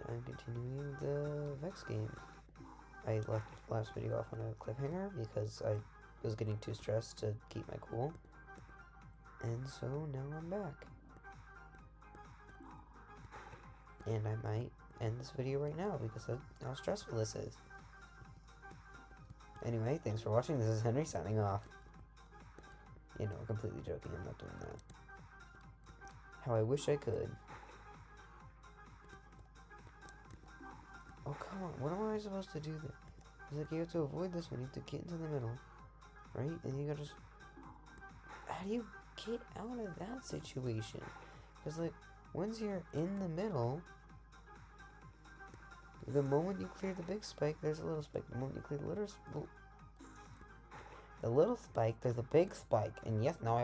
and I'm continuing the Vex game. I left last video off on a cliffhanger because I was getting too stressed to keep my cool. And so now I'm back. And I might end this video right now because of how stressful this is. Anyway, thanks for watching. This is Henry signing off. You know, completely joking. I'm not doing that. How I wish I could. Oh, come on. What am I supposed to do there? It's like you have to avoid this one. You have to get into the middle. Right? And you gotta just... How do you get out of that situation? Because, like, once you're in the middle... The moment you clear the big spike, there's a little spike. The moment you clear the little spike, there's a big spike. And yes, now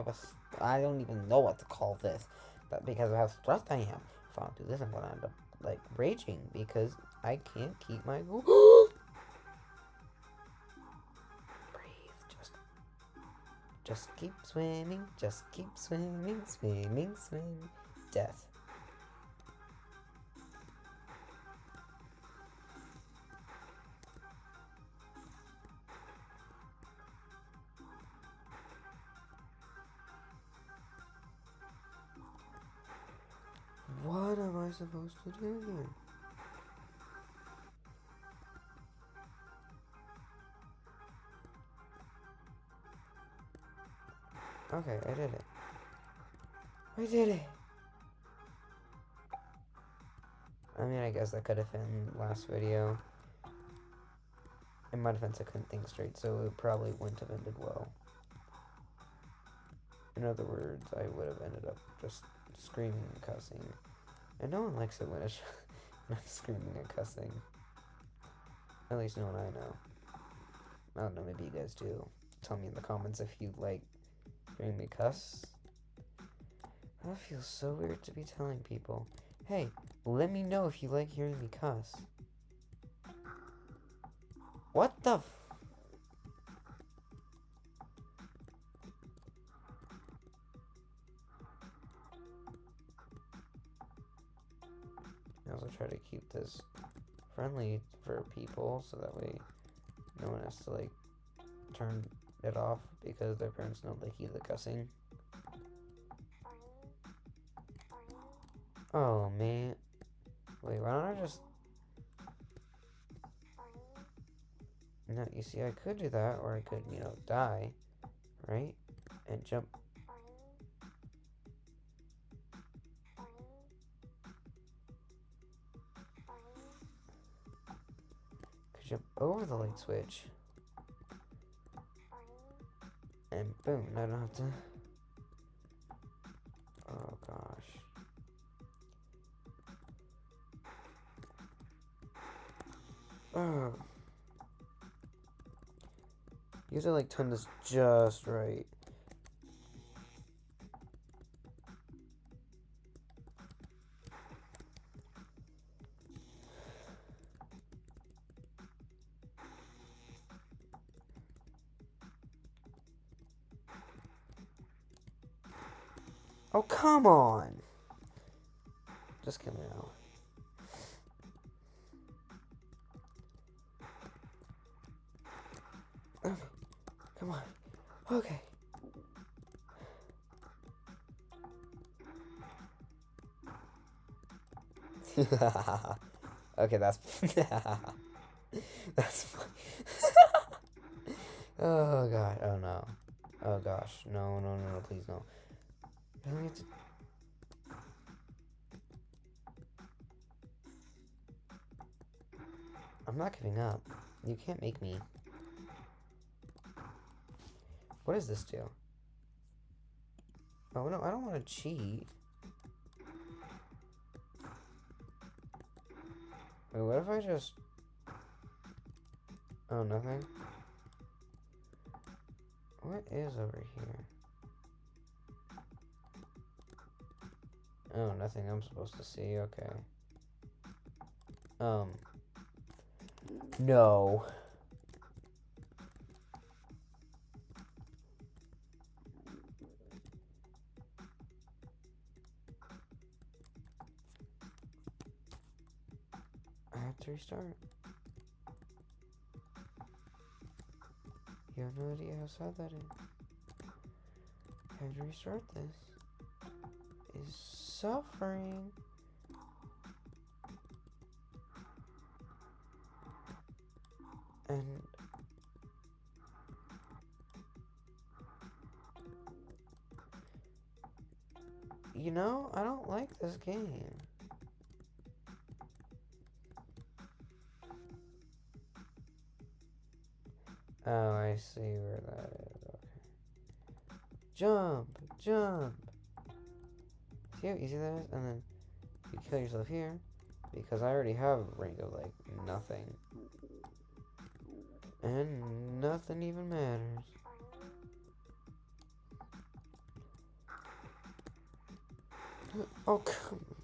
I don't even know what to call this. But because of how stressed I am. If I don't do this, I'm gonna end up, like, raging. Because I can't keep my goal. Breathe. Just keep swimming. Just keep swimming. Swimming, swimming. Death. What am I supposed to do here? Okay, I did it. I did it! I mean, I guess that could have been last video. In my defense, I couldn't think straight, so it probably wouldn't have ended well. In other words, I would have ended up just screaming and cussing. And no one likes it when it's when I'm screaming and cussing. At least no one I know. I don't know, maybe you guys do. Tell me in the comments if you like hearing me cuss. That feels so weird to be telling people. Hey, let me know if you like hearing me cuss. What the f... I also try to keep this friendly for people so that way no one has to, like, turn it off because their parents know they hear the cussing. Oh, man. Wait, why don't I just... No, you see, I could do that, or I could, you know, die, right? And jump. Could jump over the light switch. And boom, I don't have to... Oh, gosh. Oh. You have to, like, time this just right. Oh, come on! Just kill me now. Okay, come on. Okay. Okay, that's... That's funny. Oh, God. Oh, no. Oh, gosh. No, no, no, no, please, no. I'm not giving up. You can't make me. What does this do? Oh, no, I don't want to cheat. Wait, what if I just... Oh, nothing? What is over here? Oh, nothing I'm supposed to see, okay. No. I have to restart. You have no idea how sad that is. I have to restart this. Is suffering. And you know, I don't like this game. Oh, I see where that is. Okay. Jump! Jump! See how easy that is? And then you kill yourself here. Because I already have a rank of, like, nothing. And nothing even matters. Oh, come on.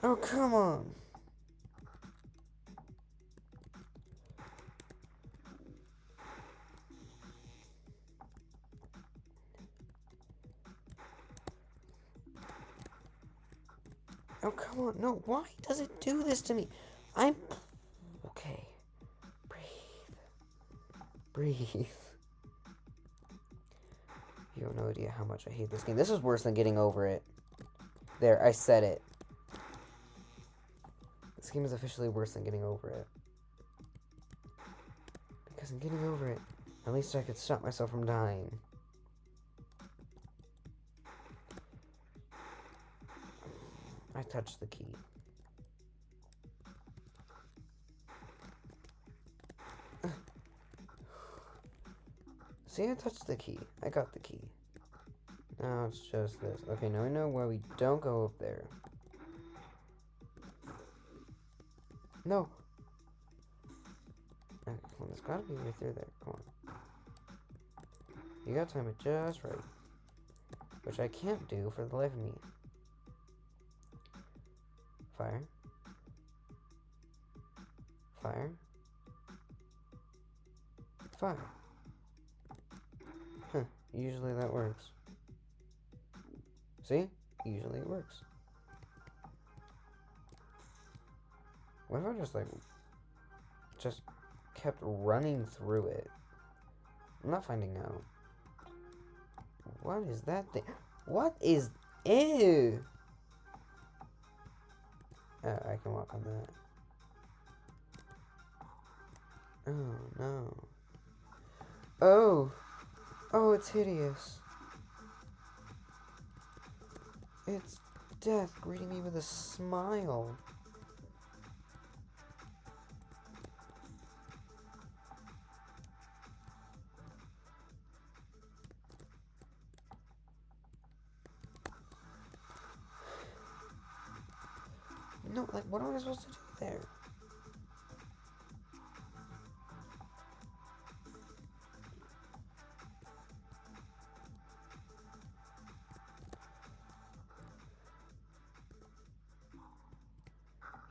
Oh, come on. Oh, come on. No, why does it do this to me? I'm... Okay. Breathe. You have no idea how much I hate this game. This is worse than getting over it. There, I said it. This game is officially worse than getting over it. Because in getting over it, at least I could stop myself from dying. I touched the key. See, I touched the key. I got the key. Now it's just this. Okay, now I know why we don't go up there. No. Okay, come on, there's gotta be a way through there. Come on. You gotta time it just right. Which I can't do for the life of me. Fire. Fire. Fire. Huh. Usually that works. See? Usually it works. What if I just kept running through it? I'm not finding out. What is that thing? What is... Ew! I can walk on that. Oh, no. Oh! Oh, it's hideous. It's death greeting me with a smile. No, like, what am I supposed to do there?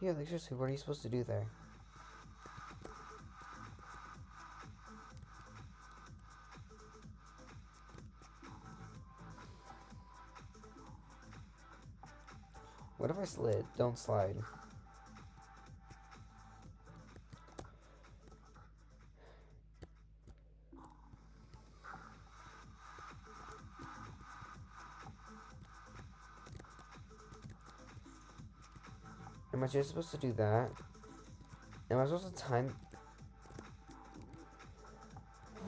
Yeah, like, seriously, what are you supposed to do there? What if I slid? Don't slide. Am I just supposed to do that? Am I supposed to time...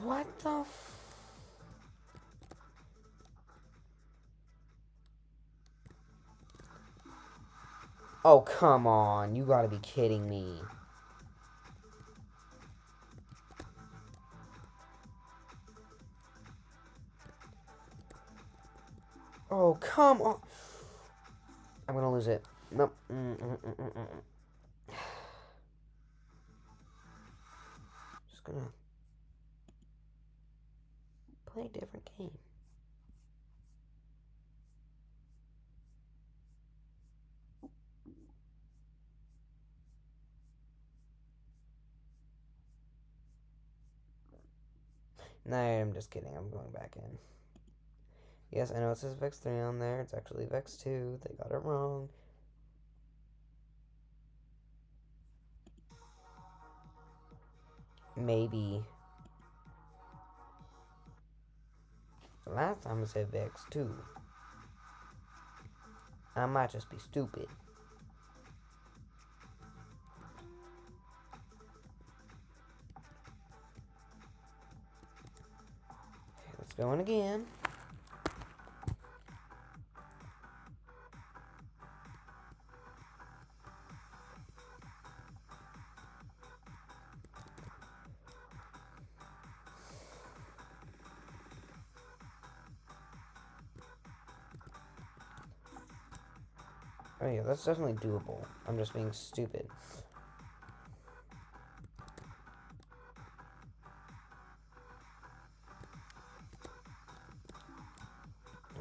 What the Oh, come on. You gotta be kidding me. Oh, come on. I'm gonna lose it. Nope. Just gonna play a different game. Nah, I'm just kidding. I'm going back in. Yes, I know it says Vex 3 on there. It's actually Vex 2. They got it wrong. Maybe. Last time I said Vex 2. I might just be stupid. Okay, let's go in again. Oh yeah, that's definitely doable. I'm just being stupid.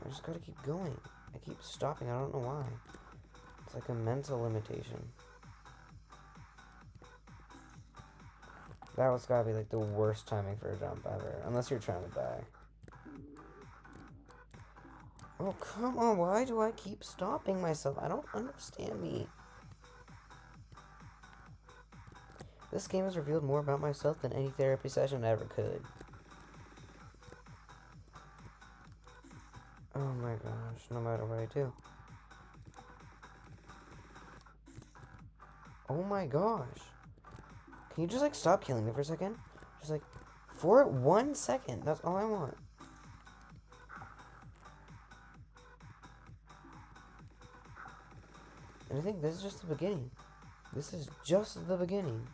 I just gotta keep going. I keep stopping. I don't know why. It's like a mental limitation. That was gotta be like the worst timing for a jump ever. Unless you're trying to die. Oh, come on. Why do I keep stopping myself? I don't understand me. This game has revealed more about myself than any therapy session ever could. Oh my gosh, no matter what I do. Oh my gosh. Can you just like stop killing me for a second? Just like, for 1 second. That's all I want. And I think this is just the beginning. This is just the beginning.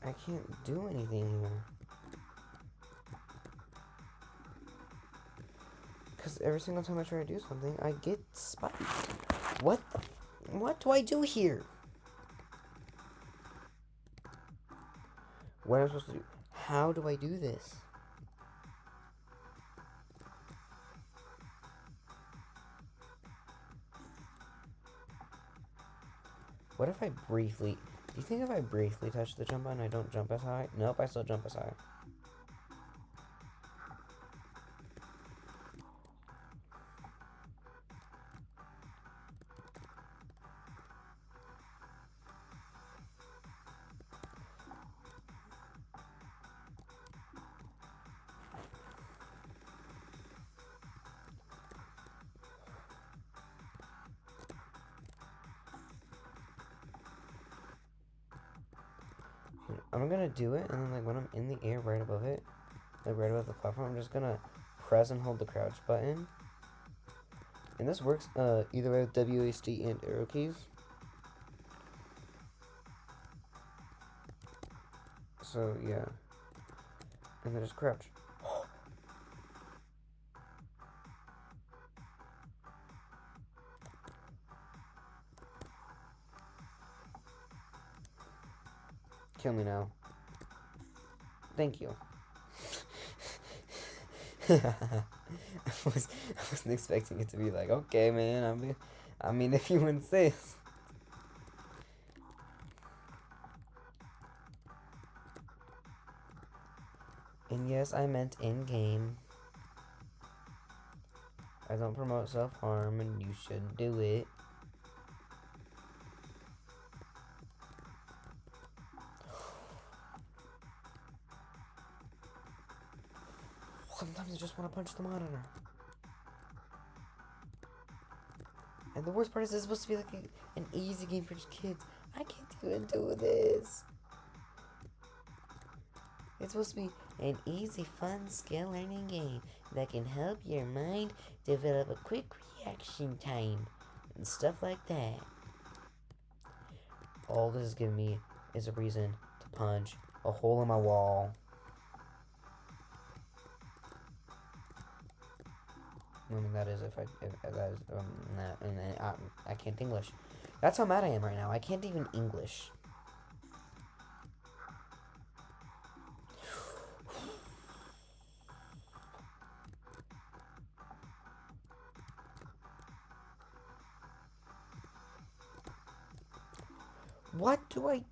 I can't do anything here. Because every single time I try to do something, I get spiked. What do I do here? What am I supposed to do? How do I do this? What if I briefly... Do you think if I briefly touch the jump button, I don't jump as high? Nope, I still jump as high. I'm gonna do it, and then like when I'm in the air right above it, like right above the platform, I'm just gonna press and hold the crouch button. And this works either way with WASD and arrow keys. So yeah. And then just crouch. Kill me now. Thank you. I wasn't expecting it to be like, okay, man. I mean, if you insist. And yes, I meant in-game. I don't promote self-harm, and you shouldn't do it. Sometimes I just want to punch the monitor. And the worst part is it's supposed to be like an easy game for kids. I can't even do this. It's supposed to be an easy, fun, skill learning game that can help your mind develop a quick reaction time and stuff like that. All this is giving me is a reason to punch, a hole in my wall. I mean, that is if that is, I can't English. That's how mad I am right now. I can't even English. What do I...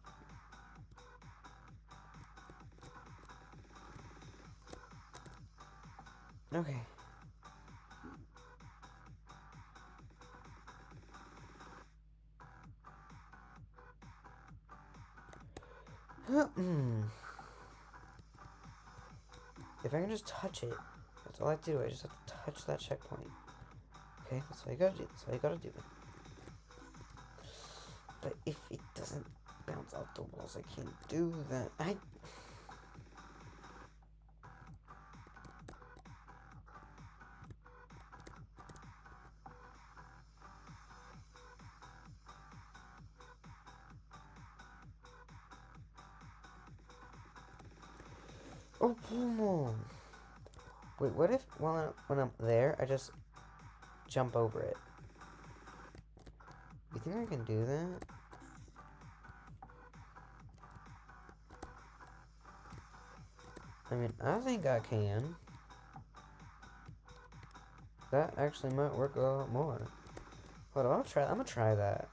Okay. If I can just touch it, that's all I have to do. I just have to touch that checkpoint. Okay, that's all you gotta do. That's all you gotta do. But if it doesn't bounce off the walls, I can't do that. Oh, come on. Wait, what if when I'm there, I just jump over it? You think I can do that? I mean, I think I can. That actually might work a lot more. Hold on, I'm gonna try that.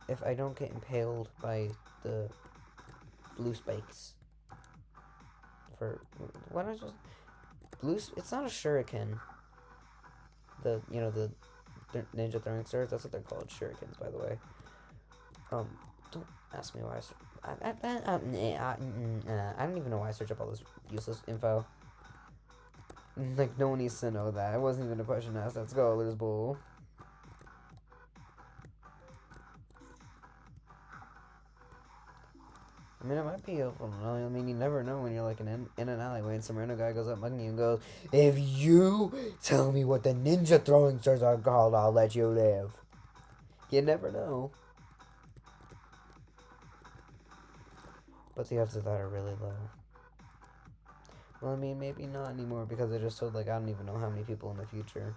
If I don't get impaled by the blue spikes. Why don't I just it's not a shuriken. The ninja throwing stars. That's what they're called, shurikens, by the way. Don't ask me why I don't even know why I search up all this useless info. Like, no one needs to know that. It wasn't even a question asked. Let's go, Liz Bull. I mean, it might be helpful to know. I mean, you never know when you're like in an alleyway and some random guy goes up mugging you and goes, "If you tell me what the ninja throwing stars are called, I'll let you live." You never know. But the odds of that are really low. Well, I mean, maybe not anymore because I just told, like, I don't even know how many people in the future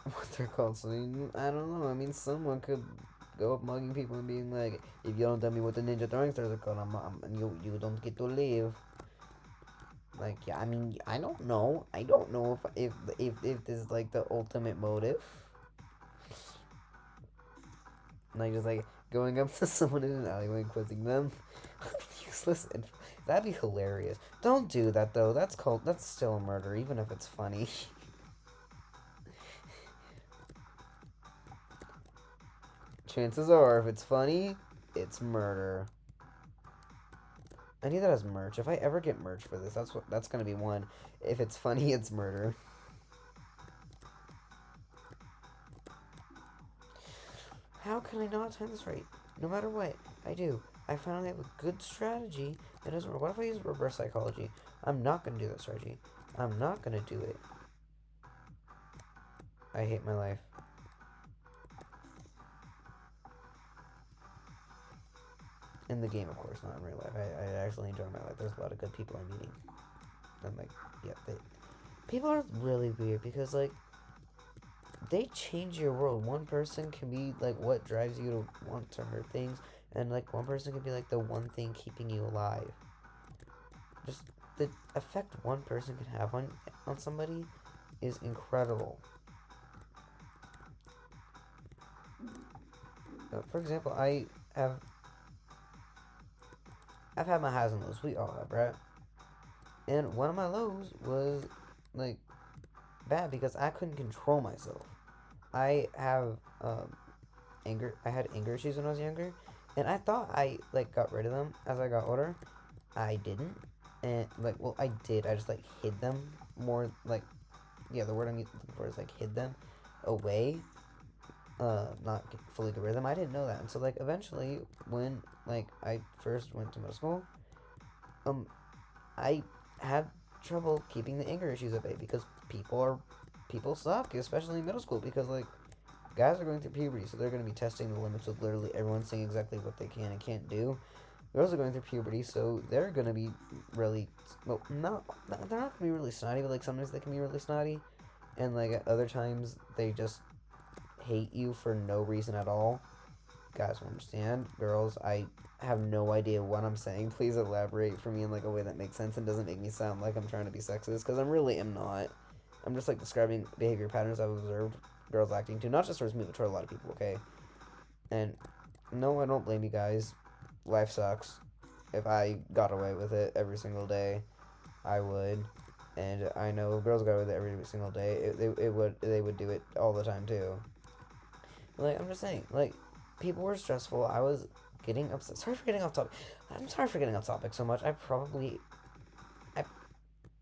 what they're called. So, I don't know. I mean, someone could go up mugging people and being like, "If you don't tell me what the ninja throwing stars are called, you don't get to live." Like, yeah, I mean, I don't know. I don't know if this is like the ultimate motive. Like, just like going up to someone in an alleyway and quizzing them. Useless. That'd be hilarious. Don't do that though. That's still a murder, even if it's funny. Chances are, if it's funny, it's murder. I need that as merch. If I ever get merch for this, that's gonna be one. If it's funny, it's murder. How can I not time this right? No matter what I do, I finally have a good strategy that doesn't work. What if I use reverse psychology? I'm not gonna do that strategy. I'm not gonna do it. I hate my life. In the game, of course, not in real life. I actually enjoy my life. There's a lot of good people I'm meeting. And, like, yeah, people are really weird because, like, they change your world. One person can be, like, what drives you to want to hurt things, and, like, one person can be, like, the one thing keeping you alive. Just the effect one person can have on somebody is incredible. For example, I've had my highs and lows. We all have, right? And one of my lows was, like, bad because I couldn't control myself. I have anger. I had anger issues when I was younger, and I thought I, like, got rid of them as I got older. I didn't, and, like, well, I did. I just, like, hid them more. Like, yeah, the word I'm looking for is, like, hid them away. Not fully get rid of them. I didn't know that, and so, like, eventually when, like, I first went to middle school, I had trouble keeping the anger issues at bay because people suck, especially in middle school, because, like, guys are going through puberty, so they're going to be testing the limits with literally everyone saying exactly what they can and can't do. Girls are going through puberty, so they're going to be really, well, they're not going to be really snotty, but like sometimes they can be really snotty, and like at other times they just hate you for no reason at all. Guys will understand. Girls, I have no idea what I'm saying. Please elaborate for me in like a way that makes sense and doesn't make me sound like I'm trying to be sexist, because I really am not. I'm just like describing behavior patterns I've observed girls acting to, not just towards me, but toward a lot of people, okay? And no, I don't blame you guys. Life sucks. If I got away with it every single day, I would. And I know if girls got away with it every single day, they would do it all the time too. Like, I'm just saying, like, people were stressful. I was getting upset. Sorry for getting off topic. I'm sorry for getting off topic so much. I, I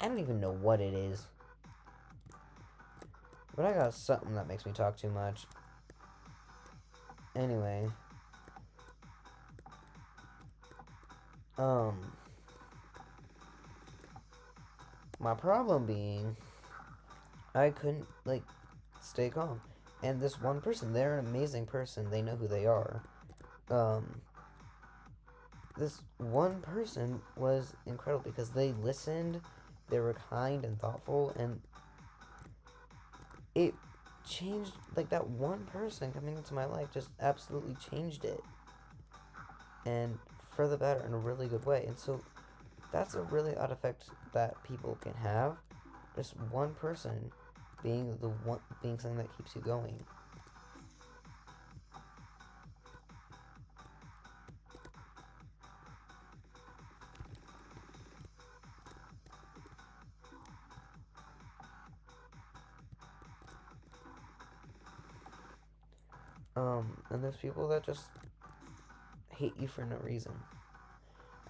don't even know what it is. But I got something that makes me talk too much. Anyway. My problem being, I couldn't, like, stay calm. And this one person, they're an amazing person. They know who they are. Um, this one person was incredible because they listened, they were kind and thoughtful, and it changed, like, that one person coming into my life just absolutely changed it. And for the better in a really good way. And so that's a really odd effect that people can have. Just one person being something that keeps you going. And there's people that just hate you for no reason.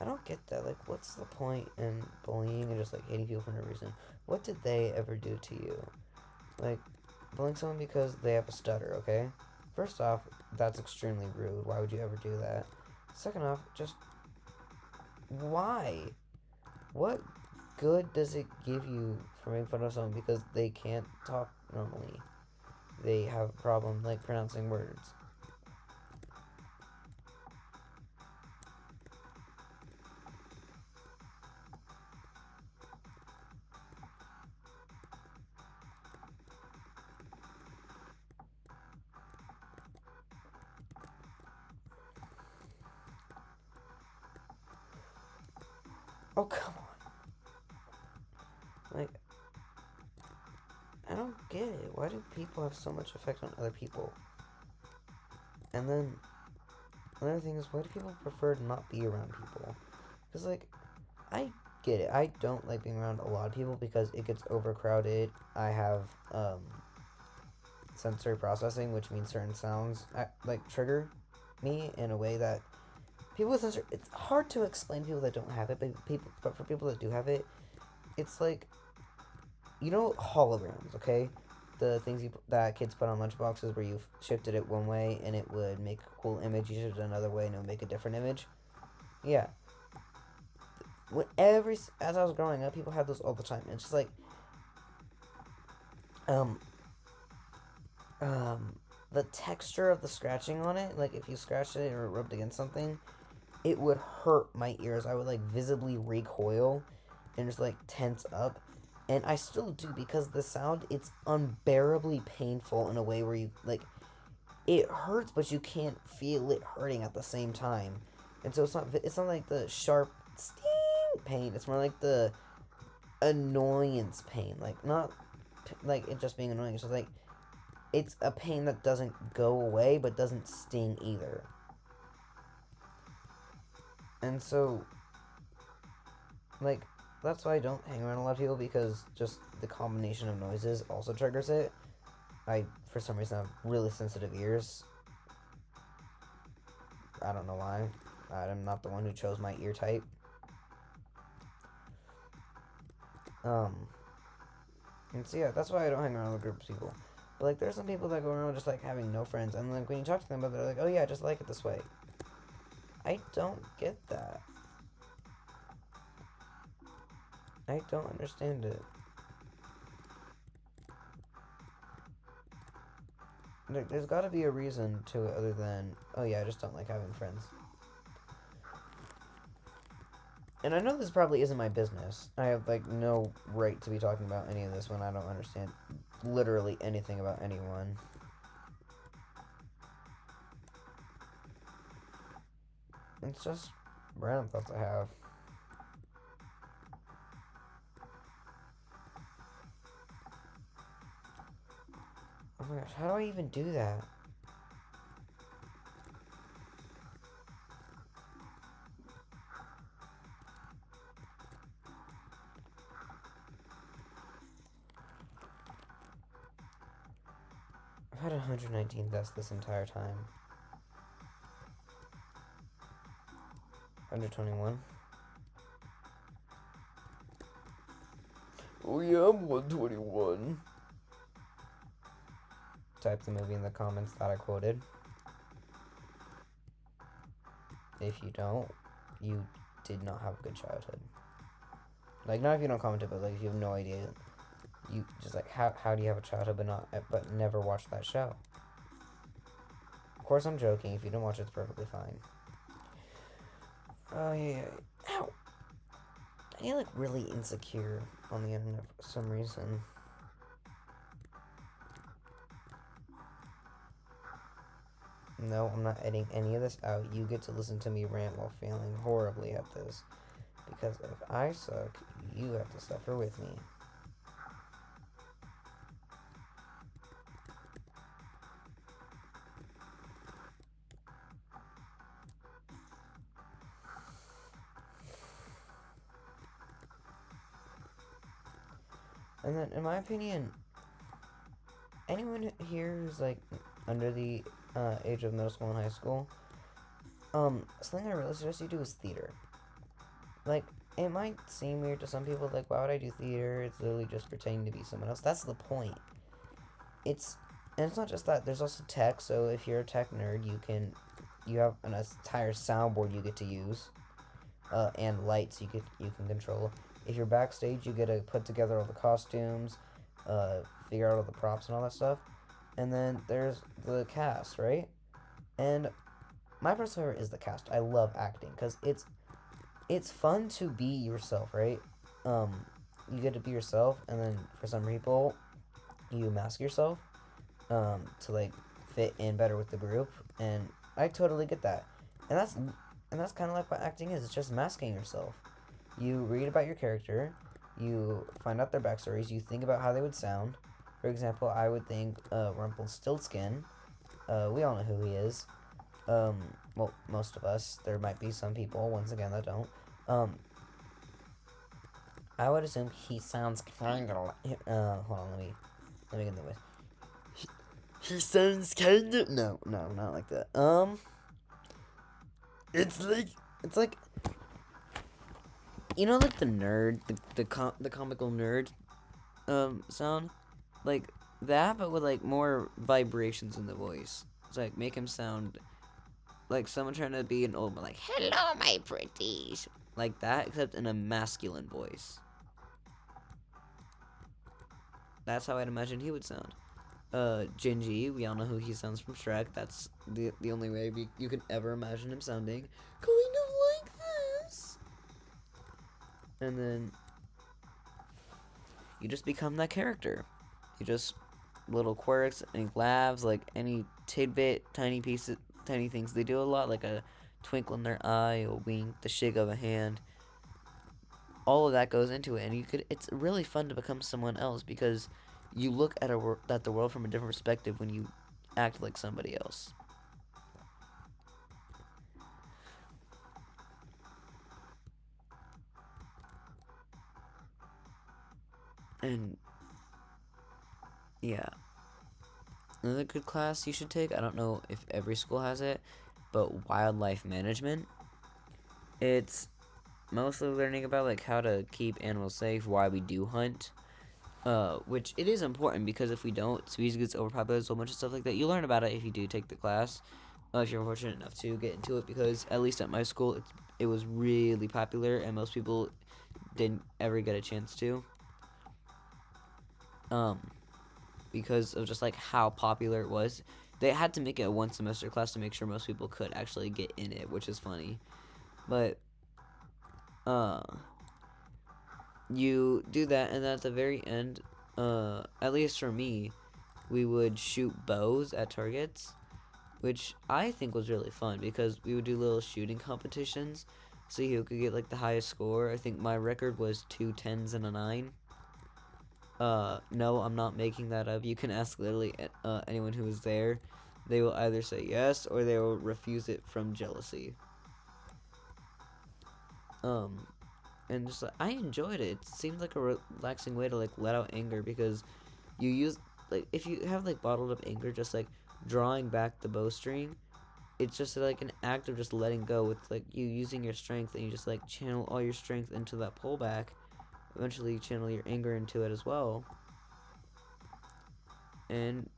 I don't get that. Like, what's the point in bullying and just like hating people for no reason? What did they ever do to you? Like, bullying someone because they have a stutter, okay? First off, that's extremely rude. Why would you ever do that? Second off, just why? What good does it give you for making fun of someone because they can't talk normally? They have a problem like pronouncing words. Oh, come on. Like, I don't get it. Why do people have so much effect on other people? And then another thing is, why do people prefer to not be around people? Because, like, I get it. I don't like being around a lot of people because it gets overcrowded. I have sensory processing, which means certain sounds like trigger me in a way that people with sensory. It's hard to explain to people that don't have it, but for people that do have it, it's like, you know, holograms. Okay, the things that kids put on lunchboxes where you shifted it one way and it would make a cool image. You shifted it another way and it would make a different image. Yeah. As I was growing up, people had those all the time. It's just like, um, the texture of the scratching on it, like if you scratched it or rubbed against something, it would hurt my ears. I would like visibly recoil and just like tense up. And I still do because the sound, it's unbearably painful in a way where you like, it hurts, but you can't feel it hurting at the same time. And so it's not like the sharp sting pain. It's more like the annoyance pain. Like, not like it just being annoying. It's just like, it's a pain that doesn't go away but doesn't sting either. And so, like, that's why I don't hang around a lot of people, because just the combination of noises also triggers it. I, for some reason, have really sensitive ears. I don't know why. I'm not the one who chose my ear type. And so yeah, that's why I don't hang around with groups of people. But like, there's some people that go around just like having no friends, and like when you talk to them about it, they're like, oh yeah, I just like it this way. I don't get that. I don't understand it. There's got to be a reason to it other than, oh yeah, I just don't like having friends. And I know this probably isn't my business. I have, like, no right to be talking about any of this when I don't understand literally anything about anyone. It's just random thoughts I have. Oh my gosh, how do I even do that? I've had 119 deaths this entire time. 121. Oh yeah, I'm 121. Type the movie in the comments that I quoted. If you don't, you did not have a good childhood. Like, not if you don't comment it, but like if you have no idea, you just like how do you have a childhood but never watch that show? Of course, I'm joking. If you don't watch it, it's perfectly fine. Oh yeah. Ow. I get like really insecure on the internet for some reason. No, I'm not editing any of this out. You get to listen to me rant while failing horribly at this. Because if I suck, you have to suffer with me. And then, in my opinion, anyone here who's like under the age of middle school and high school, something I really suggest you do is theater. Like, it might seem weird to some people, like, why would I do theater? It's literally just pretending to be someone else. That's the point. And it's not just that. There's also tech. So if you're a tech nerd, you have an entire soundboard you get to use, and lights you can control. If you're backstage, you get to put together all the costumes, figure out all the props and all that stuff. And then there's the cast, right? And my personal favorite is the cast. I love acting because it's fun to be yourself, right? You get to be yourself, and then for some people, you mask yourself, to like fit in better with the group, and I totally get that. And that's kind of like what acting is. It's just masking yourself. You read about your character, you find out their backstories, you think about how they would sound. For example, I would think Rumpelstiltskin. We all know who he is. Well, most of us. There might be some people, once again, that don't. I would assume he sounds kind of like. Hold on, let me get the way. He sounds kind of no, not like that. It's like you know, like the nerd, the comical nerd, sound, like that, but with like more vibrations in the voice. It's like make him sound like someone trying to be an old man, like "Hello, my pretties," like that, except in a masculine voice. That's how I'd imagine he would sound. Gingy, we all know who he sounds from Shrek. That's the only way you could ever imagine him sounding. Kind of like this. And then you just become that character. You just little quirks, any laughs, like any tidbit, tiny pieces, tiny things. They do a lot, like a twinkle in their eye, a wink, the shake of a hand. All of that goes into it, and it's really fun to become someone else because you look at the world from a different perspective when you act like somebody else. And yeah, another good class you should take, I don't know if every school has it, but wildlife management. It's mostly learning about like how to keep animals safe, why we do hunt, which it is important because if we don't, species gets overpopulated, so much of stuff like that. You learn about it if you do take the class, if you're fortunate enough to get into it, because at least at my school, it was really popular, and most people didn't ever get a chance to. because of just like how popular it was. They had to make it a 1 semester class to make sure most people could actually get in it, which is funny. But uh you do that, and then at the very end, at least for me, we would shoot bows at targets, which I think was really fun because we would do little shooting competitions, see who could get like the highest score. I think my record was 2 10s and a 9. No, I'm not making that up. You can ask literally anyone who was there. They will either say yes or they will refuse it from jealousy. Um, and just like, I enjoyed it. It seemed like a relaxing way to like let out anger because you use like if you have like bottled up anger, just like drawing back the bowstring, it's just like an act of just letting go with like you using your strength, and you just like channel all your strength into that pullback. Eventually, you channel your anger into it as well, and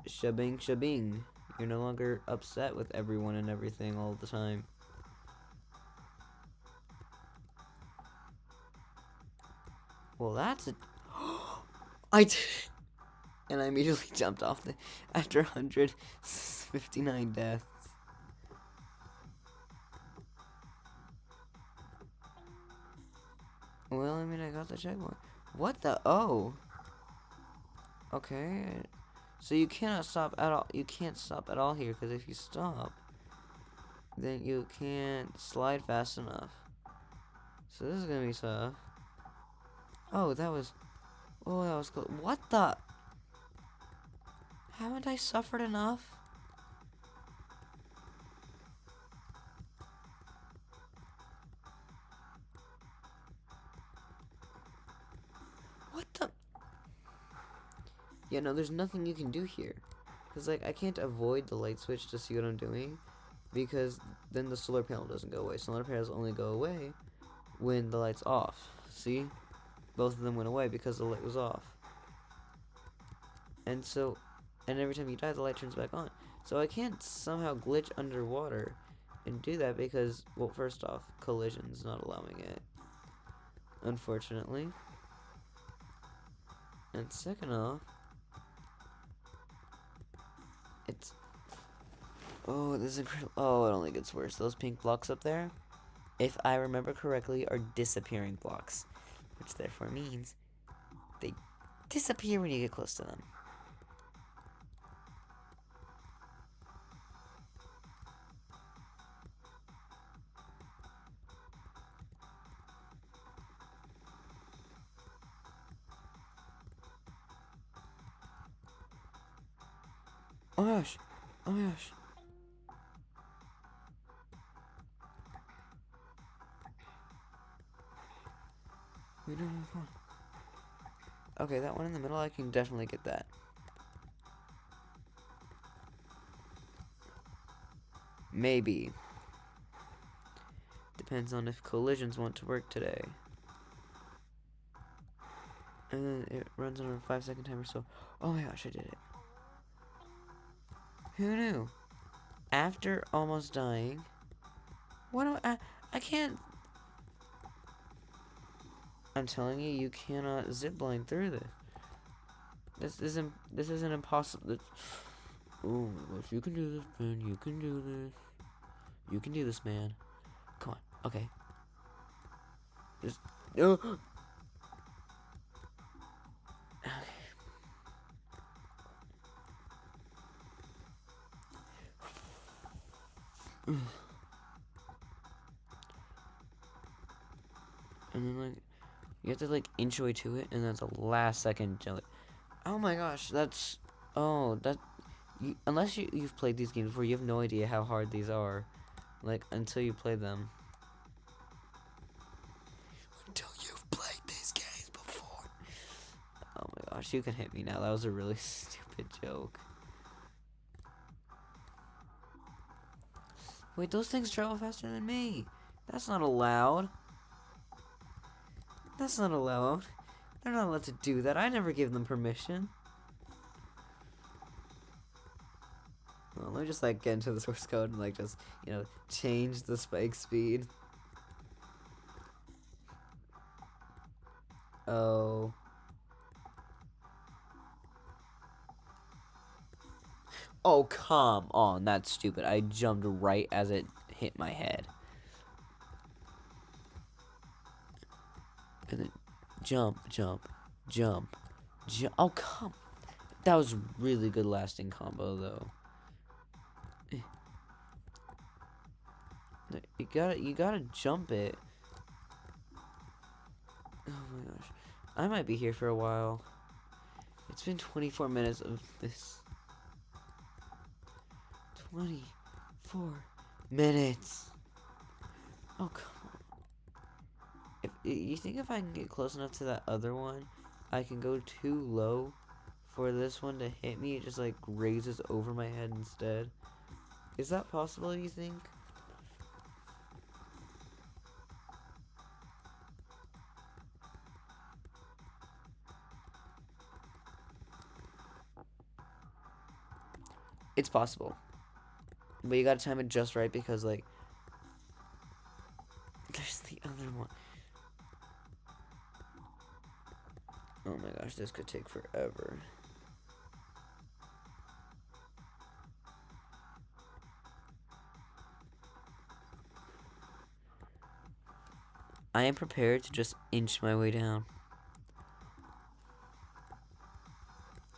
shabing shabing. You're no longer upset with everyone and everything all the time. Well, that's a. I did it! And I immediately jumped off the after 159 deaths. Well, I mean, I got the checkpoint. What the? Oh. Okay. So you cannot stop at all. You can't stop at all here, because if you stop, then you can't slide fast enough. So this is gonna be tough. Oh, that was. Oh, that was close. What the? Haven't I suffered enough? What the? Yeah, no, there's nothing you can do here. Because, like, I can't avoid the light switch to see what I'm doing. Because then the solar panel doesn't go away. Solar panels only go away when the light's off. See? Both of them went away because the light was off. And so, and every time you die, the light turns back on. So I can't somehow glitch underwater and do that because, well, first off, collision's not allowing it, unfortunately. And second off, it's, oh, this is incredible. Oh, it only gets worse. Those pink blocks up there, if I remember correctly, are disappearing blocks, which therefore means they disappear when you get close to them. Oh my gosh. Oh my gosh. We don't have one. Okay, that one in the middle, I can definitely get that. Maybe. Depends on if collisions want to work today. And then it runs on a 5-second timer, so. Oh my gosh, I did it. Who knew? After almost dying. What do I can't. I'm telling you, you cannot zipline through this. This isn't impossible. Oh my gosh, you can do this, man. You can do this. You can do this, man. Come on. Okay. Just. Oh. Okay. And then like you have to like inch away to it, and then the last second jump. Oh my gosh, that's unless you've played these games before, you have no idea how hard these are, like until you play them. Until you've played these games before. Oh my gosh, you can hit me now. That was a really stupid joke. Wait, those things travel faster than me. That's not allowed. That's not allowed. They're not allowed to do that. I never gave them permission. Well, let me just like get into the source code and like just, change the spike speed. Oh. Oh, come on. That's stupid. I jumped right as it hit my head. And then jump, jump, jump, jump. Oh, come. That was really good lasting combo, though. You gotta jump it. Oh my gosh. I might be here for a while. It's been 24 minutes of this. 24 minutes. Oh, come on. If you think if I can get close enough to that other one, I can go too low for this one to hit me? It just like raises over my head instead. Is that possible, you think? It's possible. But you gotta time it just right because, like, there's the other one. Oh my gosh, this could take forever. I am prepared to just inch my way down.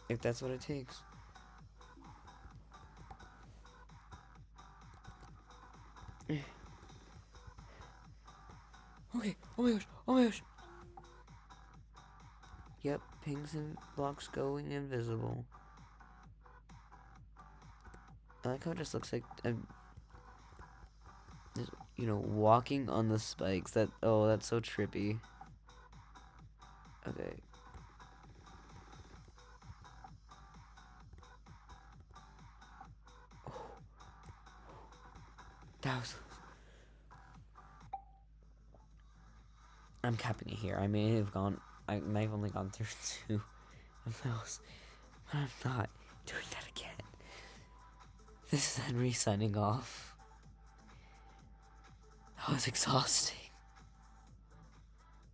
If that's what it takes. Okay, oh my gosh, oh my gosh. Yep, pings and blocks going invisible. I like how it just looks like I'm, you know, walking on the spikes. Oh, that's so trippy. Okay. Oh. That was... I'm capping it here. I may have only gone through 2 of those. But I'm not doing that again. This is Henry signing off. That was exhausting.